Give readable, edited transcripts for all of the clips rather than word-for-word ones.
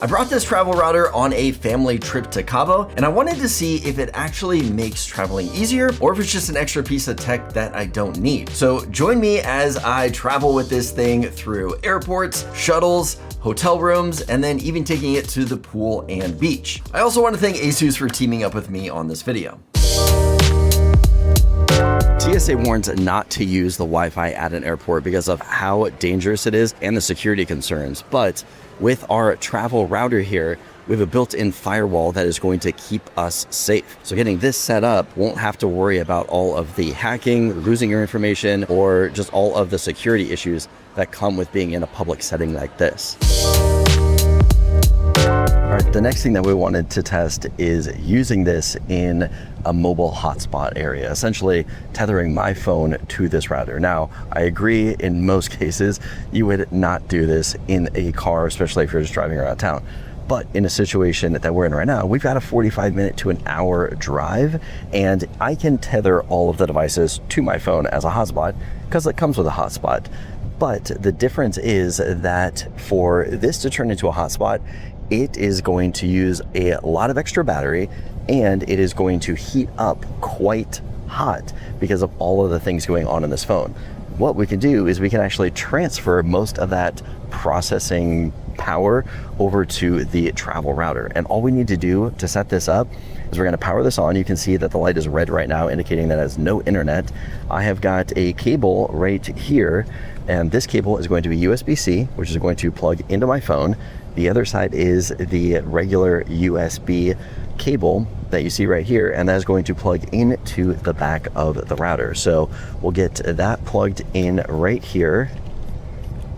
I brought this travel router on a family trip to Cabo, and I wanted to see if it actually makes traveling easier or if it's just an extra piece of tech that I don't need. So join me as I travel with this thing through airports, shuttles, hotel rooms, and then even taking it to the pool and beach. I also want to thank ASUS for teaming up with me on this video. TSA warns not to use the Wi-Fi at an airport because of how dangerous it is and the security concerns. But with our travel router here, we have a built-in firewall that is going to keep us safe. So getting this set up won't have to worry about all of the hacking, losing your information, or just all of the security issues that come with being in a public setting like this. All right, the next thing that we wanted to test is using this in a mobile hotspot area, essentially tethering my phone to this router. Now, I agree in most cases, you would not do this in a car, especially if you're just driving around town. But in a situation that we're in right now, we've got a 45-minute to an hour drive, and I can tether all of the devices to my phone as a hotspot because it comes with a hotspot. But the difference is that for this to turn into a hotspot, it is going to use a lot of extra battery and it is going to heat up quite hot because of all of the things going on in this phone. What we can do is we can actually transfer most of that processing power over to the travel router. And all we need to do to set this up is we're going to power this on. You can see that the light is red right now, indicating that it has no internet. I have got a cable right here, and this cable is going to be USB-C, which is going to plug into my phone. The other side is the regular USB cable that you see right here, and that is going to plug into the back of the router. So we'll get that plugged in right here.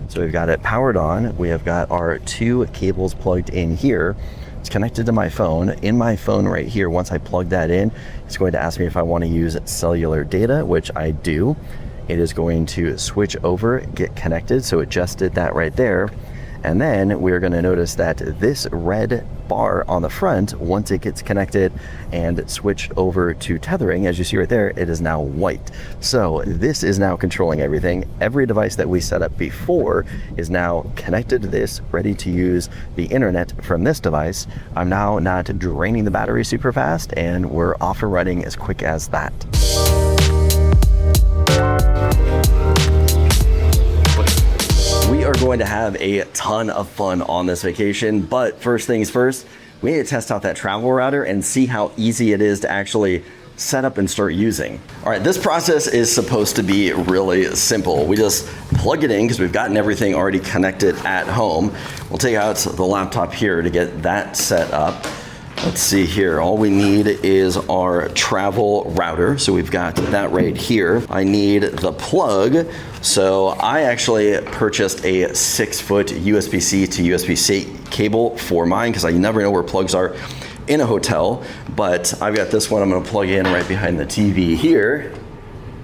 So we've got it powered on. We have got our two cables plugged in here. It's connected to my phone. In my phone right here, once I plug that in, it's going to ask me if I want to use cellular data, which I do. It is going to switch over, get connected. So it just did that right there. And then we're going to notice that this red bar on the front, once it gets connected and switched over to tethering, as you see right there, it is now white. So this is now controlling everything. Every device that we set up before is now connected to this, ready to use the internet from this device. I'm now not draining the battery super fast, and we're off and running as quick as that. We are going to have a ton of fun on this vacation, but first things first, we need to test out that travel router and see how easy it is to actually set up and start using. All right, this process is supposed to be really simple. We just plug it in because we've gotten everything already connected at home. We'll take out the laptop here to get that set up. Let's see here, all we need is our travel router. So we've got that right here. I need the plug. So I actually purchased a 6-foot USB-C to USB-C cable for mine because I never know where plugs are in a hotel. But I've got this one I'm gonna plug in right behind the TV here.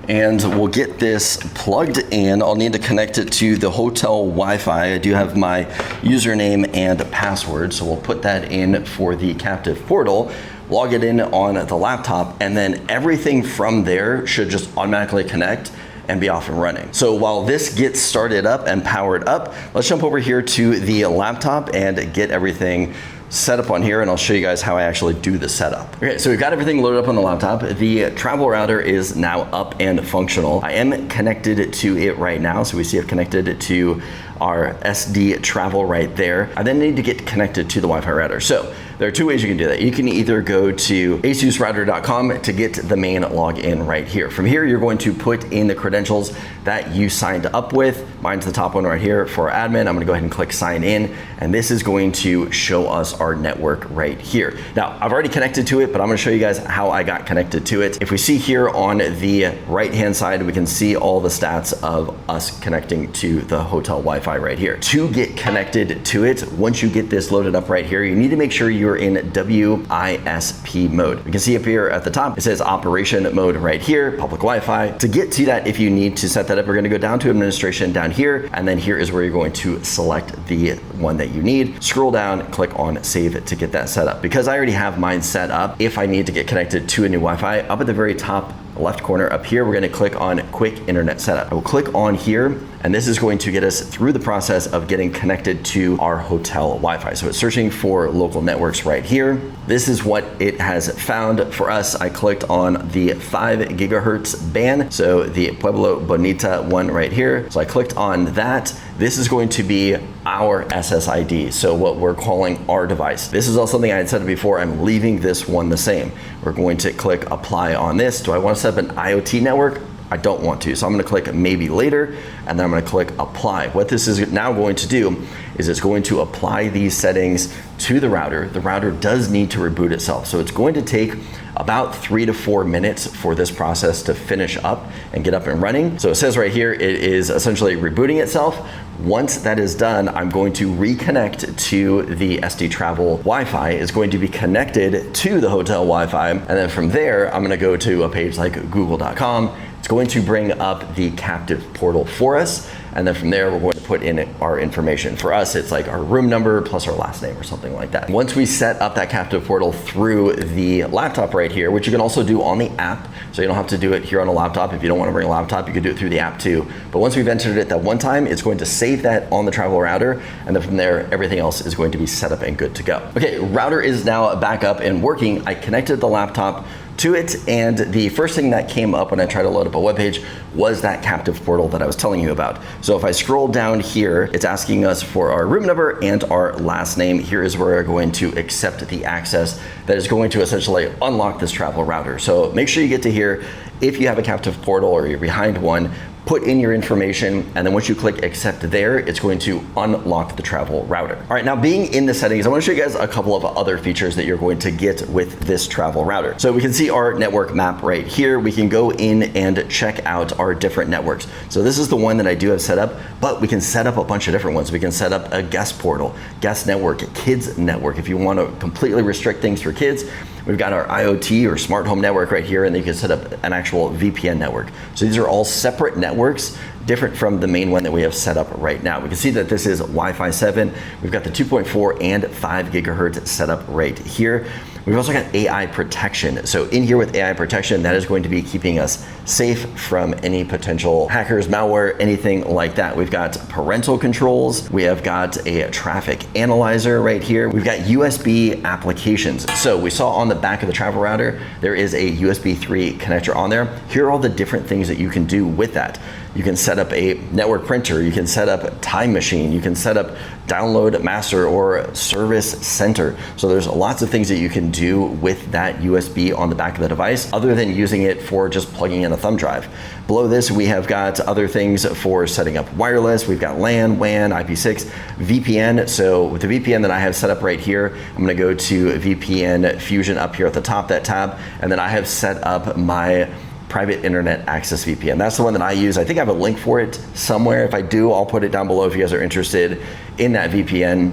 And we'll get this plugged in. I'll need to connect it to the hotel Wi-Fi. I do have my username and password, so we'll put that in for the captive portal, log it in on the laptop, and then everything from there should just automatically connect and be off and running. So while this gets started up and powered up, let's jump over here to the laptop and get everything set up on here, and I'll show you guys how I actually do the setup. Okay, so we've got everything loaded up on the laptop. The travel router is now up and functional. I am connected to it right now. So we see I've connected to our SD travel right there. I then need to get connected to the Wi-Fi router. So there are two ways you can do that. You can either go to asusrouter.com to get the main login right here. From here, you're going to put in the credentials that you signed up with. Mine's the top one right here for admin. I'm gonna go ahead and click sign in, and this is going to show us our network right here. Now, I've already connected to it, but I'm gonna show you guys how I got connected to it. If we see here on the right-hand side, we can see all the stats of us connecting to the hotel Wi-Fi right here. To get connected to it, once you get this loaded up right here, you need to make sure you're in WISP mode. You can see up here at the top, it says operation mode right here, public Wi-Fi. To get to that, if you need to set that up, we're gonna go down to administration down here, and then here is where you're going to select the one that you need. Scroll down, click on save it to get that set up. Because I already have mine set up, if I need to get connected to a new Wi-Fi, up at the very top left corner up here, we're gonna click on Quick Internet Setup. I will click on here, and this is going to get us through the process of getting connected to our hotel Wi-Fi. So it's searching for local networks right here. This is what it has found for us. I clicked on the 5 gigahertz band, so the Pueblo Bonita one right here. So I clicked on that. This is going to be our SSID, so what we're calling our device. This is also something I had said before. I'm leaving this one the same. We're going to click apply on this. Do I want to set up an IoT network? I don't want to, so I'm gonna click maybe later, and then I'm gonna click apply. What this is now going to do is it's going to apply these settings to the router. The router does need to reboot itself, so it's going to take about 3 to 4 minutes for this process to finish up and get up and running. So it says right here, it is essentially rebooting itself. Once that is done, I'm going to reconnect to the SD Travel Wi-Fi. It's going to be connected to the hotel Wi-Fi, and then from there, I'm gonna go to a page like google.com. It's going to bring up the captive portal for us, and then from there we're going to put in our information. For us, it's like our room number plus our last name or something like that. Once we set up that captive portal through the laptop right here, which you can also do on the app, so you don't have to do it here on a laptop. If you don't want to bring a laptop, you can do it through the app too. But once we've entered it that one time, it's going to save that on the travel router, and then from there, everything else is going to be set up and good to go. Okay, router is now back up and working. I connected the laptop to it, and the first thing that came up when I tried to load up a web page was that captive portal that I was telling you about. So if I scroll down here, it's asking us for our room number and our last name. Here is where we're going to accept the access that is going to essentially unlock this travel router. So make sure you get to here. If you have a captive portal or you're behind one, put in your information, and then once you click accept there, it's going to unlock the travel router. All right, now being in the settings, I want to show you guys a couple of other features that you're going to get with this travel router. So we can see our network map right here. We can go in and check out our different networks. So this is the one that I do have set up, but we can set up a bunch of different ones. We can set up a guest portal, guest network, kids network. If you want to completely restrict things for kids, we've got our IoT or smart home network right here, and then you can set up an actual VPN network. So these are all separate networks, different from the main one that we have set up right now. We can see that this is Wi-Fi 7. We've got the 2.4 and 5 gigahertz set up right here. We've also got AI protection. So in here with AI protection, that is going to be keeping us safe from any potential hackers, malware, anything like that. We've got parental controls. We have got a traffic analyzer right here. We've got USB applications. So we saw on the back of the travel router, there is a USB 3 connector on there. Here are all the different things that you can do with that. You can set up a network printer, you can set up a time machine, you can set up download master or service center. So there's lots of things that you can do with that USB on the back of the device, other than using it for just plugging in a thumb drive. Below this, we have got other things for setting up wireless. We've got LAN, WAN, IP6, VPN. So with the VPN that I have set up right here, I'm gonna go to VPN Fusion up here at the top, that tab, and then I have set up my private internet access VPN. That's the one that I use. I think I have a link for it somewhere. If I do, I'll put it down below if you guys are interested in that VPN.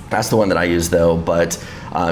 That's the one that I use though, but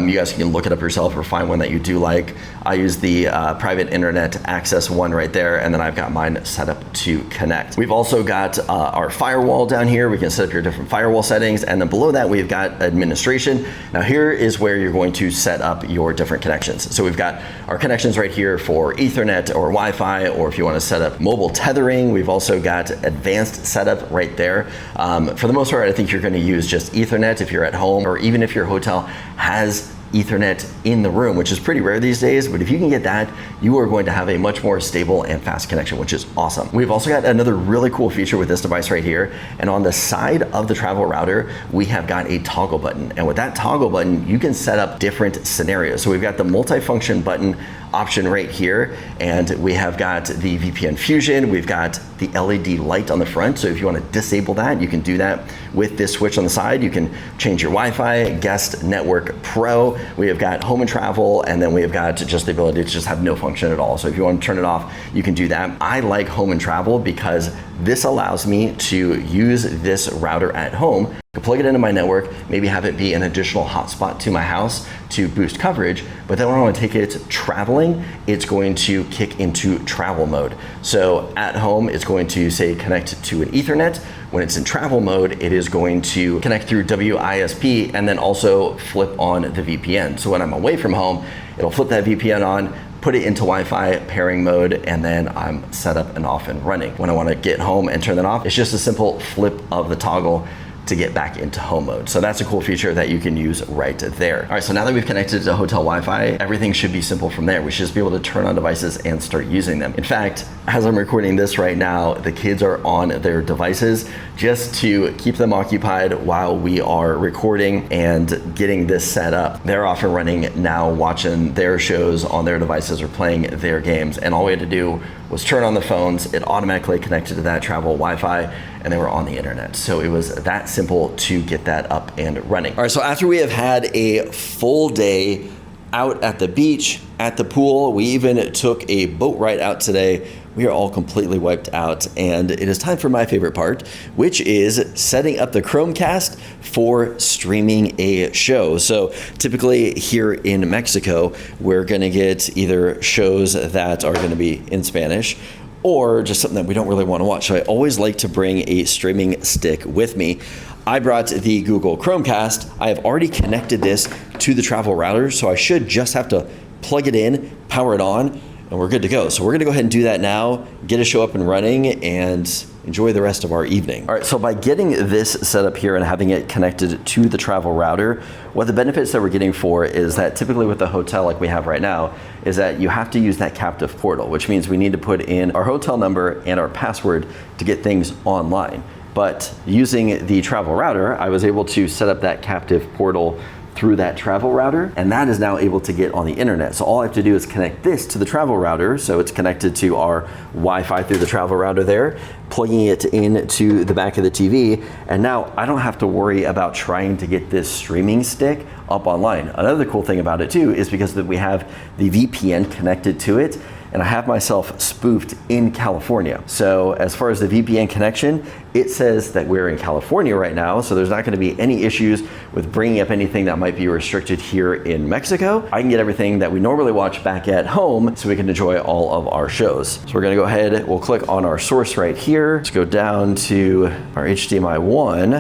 you guys can look it up yourself or find one that you do like. I use the private internet access one right there, and then I've got mine set up to connect. We've also got our firewall down here. We can set up your different firewall settings, and then below that we've got administration. Now here is where you're going to set up your different connections. So we've got our connections right here for Ethernet or Wi-Fi, or if you want to set up mobile tethering. We've also got advanced setup right there. For the most part, I think you're going to use just Ethernet if you're at home, or even if your hotel has Ethernet in the room, which is pretty rare these days, but if you can get that, you are going to have a much more stable and fast connection, which is awesome. We've also got another really cool feature with this device right here, and on the side of the travel router, we have got a toggle button, and with that toggle button, you can set up different scenarios. So we've got the multifunction button option right here, and we have got the VPN Fusion, we've got the LED light on the front, so if you want to disable that, you can do that with this switch on the side. You can change your Wi-Fi, guest network pro, we have got home and travel, and then we have got just the ability to just have no function at all. So if you want to turn it off, you can do that. I like home and travel because this allows me to use this router at home, plug it into my network, maybe have it be an additional hotspot to my house to boost coverage, but then when I want to take it traveling, it's going to kick into travel mode. So at home, it's going to say connect to an Ethernet. When it's in travel mode, it is going to connect through WISP and then also flip on the VPN. So when I'm away from home, it'll flip that VPN on, put it into Wi-Fi pairing mode, and then I'm set up and off and running. When I want to get home and turn that off, it's just a simple flip of the toggle to get back into home mode. So that's a cool feature that you can use right there. All right, so now that we've connected to hotel Wi-Fi, everything should be simple from there. We should just be able to turn on devices and start using them. In fact, as I'm recording this right now, the kids are on their devices just to keep them occupied while we are recording and getting this set up. They're off and running now, watching their shows on their devices or playing their games. And all we had to do was turn on the phones. It automatically connected to that travel Wi-Fi, and they were on the internet. So it was that simple to get that up and running. All right, so after we have had a full day out at the beach, at the pool, we even took a boat ride out today. We are all completely wiped out, and it is time for my favorite part, which is setting up the Chromecast for streaming a show. So typically here in Mexico, we're gonna get either shows that are gonna be in Spanish or just something that we don't really want to watch. So I always like to bring a streaming stick with me. I brought the Google Chromecast. I have already connected this to the travel router, so I should just have to plug it in, power it on, and we're good to go. So we're gonna go ahead and do that now, get a show up and running, and enjoy the rest of our evening. All right, so by getting this set up here and having it connected to the travel router, what the benefits that we're getting for is that typically with the hotel like we have right now, is that you have to use that captive portal, which means we need to put in our hotel number and our password to get things online. But using the travel router, I was able to set up that captive portal through that travel router, and that is now able to get on the internet. So all I have to do is connect this to the travel router, so it's connected to our Wi-Fi through the travel router there, plugging it into the back of the TV, and now I don't have to worry about trying to get this streaming stick up online. Another cool thing about it too is because we have the VPN connected to it, and I have myself spoofed in California. So as far as the VPN connection, it says that we're in California right now, so there's not gonna be any issues with bringing up anything that might be restricted here in Mexico. I can get everything that we normally watch back at home so we can enjoy all of our shows. So we're gonna go ahead, we'll click on our source right here. Let's go down to our HDMI 1.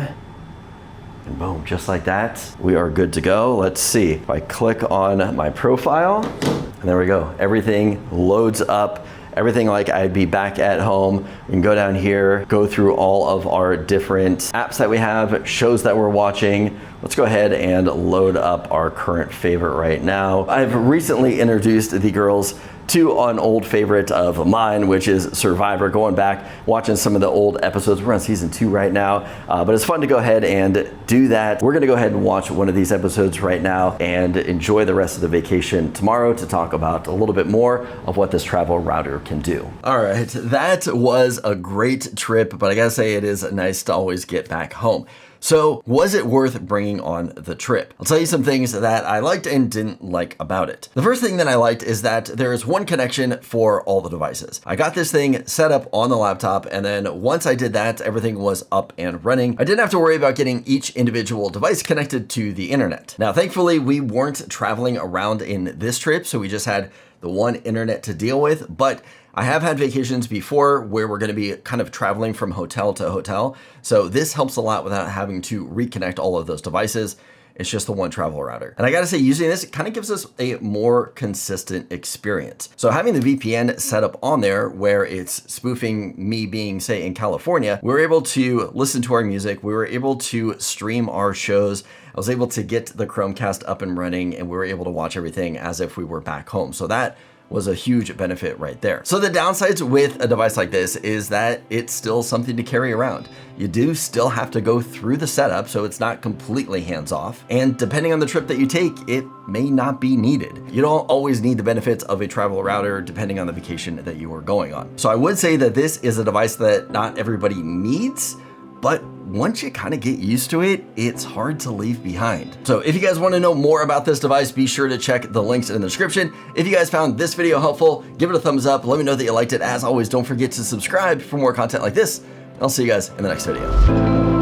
And boom, just like that, we are good to go. Let's see, if I click on my profile, and there we go. Everything loads up, everything like I'd be back at home. We can go down here, go through all of our different apps that we have, shows that we're watching. Let's go ahead and load up our current favorite right now. I've recently introduced the girls to an old favorite of mine, which is Survivor. Going back, watching some of the old episodes. We're on season 2 right now, but it's fun to go ahead and do that. We're gonna go ahead and watch one of these episodes right now and enjoy the rest of the vacation tomorrow to talk about a little bit more of what this travel router can do. All right, that was a great trip, but I gotta say it is nice to always get back home. So was it worth bringing on the trip? I'll tell you some things that I liked and didn't like about it. The first thing that I liked is that there is one connection for all the devices. I got this thing set up on the laptop, and then once I did that, everything was up and running. I didn't have to worry about getting each individual device connected to the internet. Now, thankfully, we weren't traveling around in this trip, so we just had the one internet to deal with, but I have had vacations before where we're gonna be kind of traveling from hotel to hotel. So this helps a lot without having to reconnect all of those devices. It's just the one travel router. And I gotta say, using this, it kind of gives us a more consistent experience. So having the VPN set up on there where it's spoofing me being, say, in California, we were able to listen to our music. We were able to stream our shows. I was able to get the Chromecast up and running, and we were able to watch everything as if we were back home. So that was a huge benefit right there. So the downsides with a device like this is that it's still something to carry around. You do still have to go through the setup, so it's not completely hands-off. And depending on the trip that you take, it may not be needed. You don't always need the benefits of a travel router depending on the vacation that you are going on. So I would say that this is a device that not everybody needs, but once you kind of get used to it, it's hard to leave behind. So if you guys want to know more about this device, be sure to check the links in the description. If you guys found this video helpful, give it a thumbs up. Let me know that you liked it. As always, don't forget to subscribe for more content like this. And I'll see you guys in the next video.